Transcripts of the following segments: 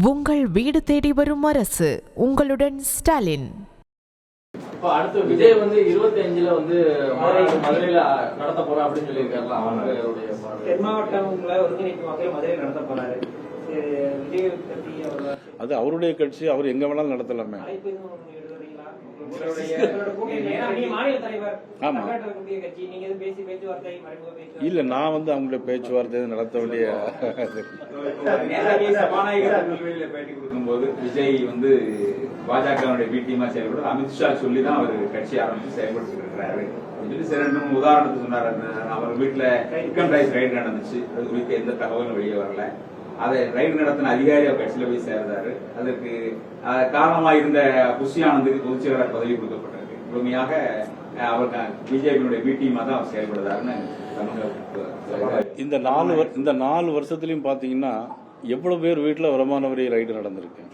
உங்கள் வீடு தேடி வரும் அரசு. உங்களுடன் ஸ்டாலின். இப்போ அடுத்து விஜய் வந்து 25ல வந்து மதுரையில நடத்த போறா அப்படின்னு சொல்லியிருக்காருல, அவங்களுடைய தென் மாவட்டங்களை ஒருங்கிணைக்கும் வகையில் மதுரையில் நடத்த போறாரு. அது அவருடைய கட்சி, அவர் எங்க வேணாலும் நடத்தலாமே. இல்ல, நான் வந்து அவங்களுடைய பேச்சுவார்த்தை நடத்த வேண்டிய பேட்டி கொடுக்கும்போது விஜய் வந்து பாஜக பி டீமா செயல்படுறது அமித்ஷா சொல்லிதான் அவர் கட்சி ஆரம்பிச்சு செயல்பட்டு இருக்கிறாரு. ரெண்டு உதாரணத்துக்கு சொன்னார். அவர் வீட்டுல சிக்கன் ரைஸ் ரைடு நடந்துச்சு, அது குறித்து எந்த தகவலும் வெளியே வரல. அதை ரைடு நடத்தின அதிகாரி அவர் கட்சியில போய் சேர்ந்தாரு. அதற்கு காரணமாக இருந்த புஷி ஆனந்துக்கு பொதுச் செயலாளர் பதவி கொடுக்கப்பட்டிருக்கு. முழுமையாக அவர் பிஜேபியினுடைய பி டீமா தான் அவர் செயல்படுறாருன்னு இந்த 4 வருஷத்துலயும் பாத்தீங்கன்னா எவ்வளவு பேர் வீட்டுல வருமான வரி ரைடு நடந்திருக்கு.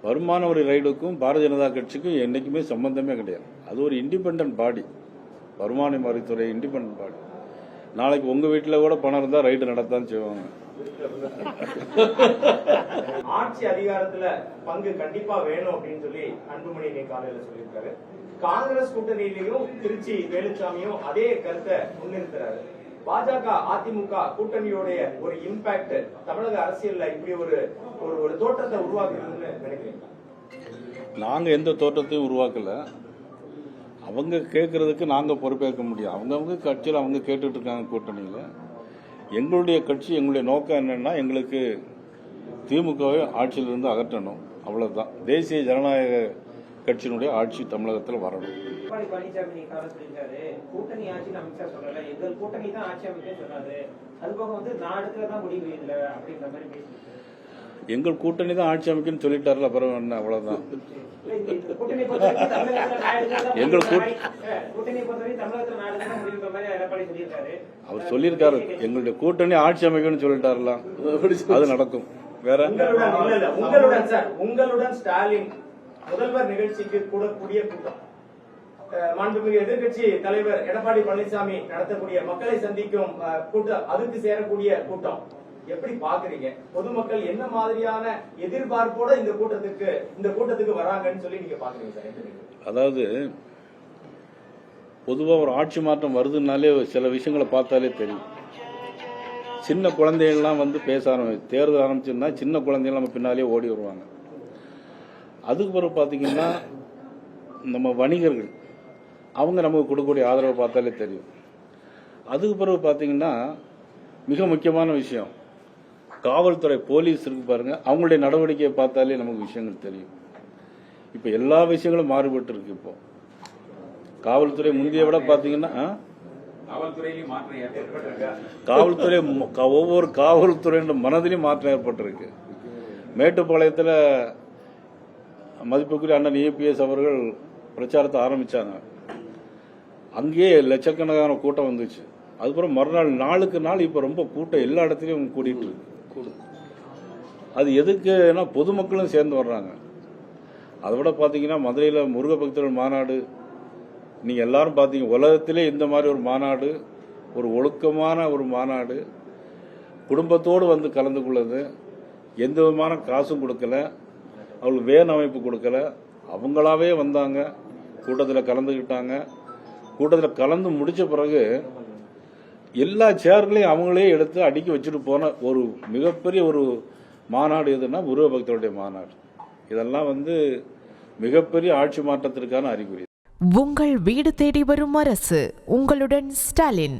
வருமான வரி ரைடுக்கும் பாரதிய ஜனதா கட்சிக்கும் என்னைக்குமே சம்பந்தமே கிடையாது. அது ஒரு இண்டிபெண்டன்ட் பாடி, வருமான வரித்துறை இண்டிபெண்டன்ட் பாடி. நாளைக்கு உங்க வீட்டுல கூட பணம் இருந்தா ரைடு நடத்தான் செய்வாங்க. ஆட்சி அதிகாரத்துல பங்கு கண்டிப்பா வேணும் அப்படின்னு சொல்லி அன்புமணி இன்னைக்கு காலையில சொல்லியிருக்காரு. காங்கிரஸ் கூட்டணியிலையும் திருச்சி வேலுச்சாமியும் அதே கருத்தை முன்னிறுத்துறாரு. பாஜக அதிமுக கூட்டணியோடைய ஒரு இம்பாக்ட் தமிழக அரசியல்ல இப்படி ஒரு தோற்றத்தை உருவாக்குறதுன்னு நினைக்கிறீங்க? நாங்க எந்த தோற்றத்தையும் உருவாக்கல. அவங்க கேட்கறதுக்கு நாங்க பொறுப்பேற்க முடியும். அவங்கவுங்க கட்சியில் அவங்க கேட்டுட்டு இருக்காங்க கூட்டணியில. எங்களுடைய கட்சி, எங்களுடைய நோக்கம் என்னன்னா, எங்களுக்கு திமுகவை ஆட்சியிலிருந்து அகற்றணும், அவ்வளவுதான். தேசிய ஜனநாயக கட்சியினுடைய ஆட்சி தமிழகத்தில் வரணும். பழனிசாமி கூட்டணி ஆட்சி அமைச்சா சொல்லல, எங்கள் கூட்டணி தான் ஆட்சி அமைக்க சொன்னாரு. அது போக வந்து நான் எடுக்கிறதா முடிவு இல்லை அப்படின்ற மாதிரி பேசிட்டு எங்கள் கூட்டணி தான் ஆட்சி அமைக்கணும்னு சொல்லிட்டாருல, அப்புறம் என்ன, அவ்வளவுதான். அவர் சொல்லியிருக்காரு, எங்களுடைய கூட்டணி ஆட்சி அமைக்கணும்னு சொல்லிட்டாருல, அது நடக்கும். வேற உங்களுடன் ஸ்டாலின் முதல்வர் நிகழ்ச்சிக்கு கூடக்கூடிய கூட்டம், மாண்புமிகு எதிர்கட்சி தலைவர் எடப்பாடி பழனிசாமி நடத்தக்கூடிய மக்களை சந்திக்கும் கூட்டம், அதுக்கு சேரக்கூடிய கூட்டம் எப்படி பாக்குறீங்க? பொதுமக்கள் என்ன மாதிரியான எதிர்பார்ப்போட இந்த கூட்டத்துக்கு வராங்கன்னு சொல்லி நீங்க பாக்குறீங்க சார்? அதாவது பொதுவா ஒரு ஆட்சி மாற்றம் வருதுனாலே சில விஷயங்களை பார்த்தாலே தெரியும். சின்ன குழந்தைகள்லாம் வந்து பேச தேர்தல் ஆரம்பிச்சுன்னா சின்ன குழந்தைகள் நம்ம பின்னாலே ஓடி வருவாங்க. அதுக்கு பிறகு பாத்தீங்கன்னா நம்ம வணிகர்கள் அவங்க நமக்கு கொடுக்கக்கூடிய ஆதரவை பார்த்தாலே தெரியும். அதுக்கு பிறகு பாத்தீங்கன்னா மிக முக்கியமான விஷயம், காவல்துறை, போலீஸ் இருக்கு பாருங்க, அவங்களுடைய நடவடிக்கையை பார்த்தாலே நமக்கு விஷயங்கள் தெரியும். இப்ப எல்லா விஷயங்களும் மாறுபட்டு இருக்கு. இப்போ காவல்துறை முந்தைய விட பாத்தீங்கன்னா காவல்துறை ஒவ்வொரு காவல்துறையின் மனதிலும் மாற்றம் ஏற்பட்டிருக்கு. மேட்டுப்பாளையத்தில் மதிப்புக்குரிய அண்ணன் EPS அவர்கள் பிரச்சாரத்தை ஆரம்பிச்சாங்க. அங்கேயே லட்சக்கணக்கான கூட்டம் வந்துச்சு. அதுக்கப்புறம் மறுநாள் நாளுக்கு நாள் இப்ப ரொம்ப கூட்டம் எல்லா இடத்துலயும் கூடிட்டு இருக்கு. அது எதுக்குன்னா பொதுமக்களும் சேர்ந்து வர்றாங்க. அதை விட பாத்தீங்கன்னா மதுரையில முருக பக்தர்கள் மாநாடு, நீங்க எல்லாரும் பாத்தீங்க, உலகத்திலே இந்த மாதிரி ஒரு மாநாடு, ஒரு ஒழுக்கமான ஒரு மாநாடு, குடும்பத்தோடு வந்து கலந்து கொள்ளது, எந்த விதமான காசும் கொடுக்கல, அவங்களுக்கு வேன் அமைப்பு கொடுக்கல, அவங்களாவே வந்தாங்க, கூட்டத்தில் கலந்துக்கிட்டாங்க. கூட்டத்தில் கலந்து முடிச்ச பிறகு எல்லா சேர்களையும் அவங்களே எடுத்து அடுக்கி வச்சுட்டு போன ஒரு மிகப்பெரிய ஒரு மாநாடு எதுன்னா முருக பக்தருடைய மாநாடு. இதெல்லாம் வந்து மிகப்பெரிய ஆட்சி மாற்றத்திற்கான அறிகுறி. உங்கள் வீடு தேடி வரும் அரசு. உங்களுடன் ஸ்டாலின்.